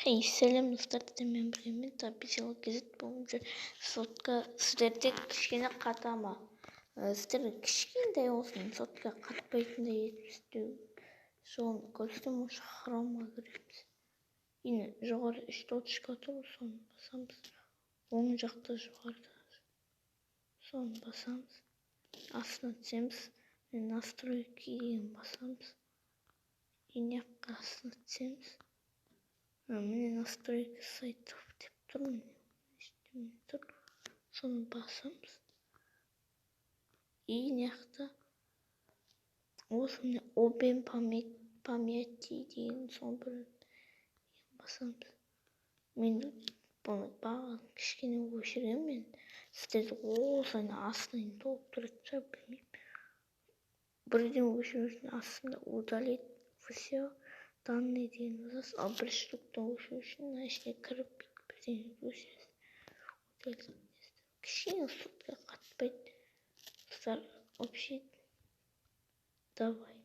Hey, сәлем достар, мен біргемен топициялық кезет бойынша сотқа сіздерде кішкене қата ма? Сіздер кішкентай болсын, сотқа қатпайтындай етіп істеу. Соны көрсетем, осы хромға кіреміз. Енді жоғары 3 точка тұр, соны басамыз. Оң жақта жоғарыда. Соны басамыз. Астына түсеміз. Настройки деген басамыз. Енді астына түсеміз. Міне настройки сайтов деп тұр, міне тұр. Соны басамыз. И мынаяқта осы міне объем памяти деген соны бір басамыз. Мен бұны бағын кішкене өшіремін. Сіздерді осыны астына толықтырып шығар, білмеймін. Бірден өшіру астында удалить все данные деген жазасыз, ал бір штуктан өшіру үшін мына ішіне кіріп бірден өшіресіз. Кішкене сотқа қатпайды. Вообще давай.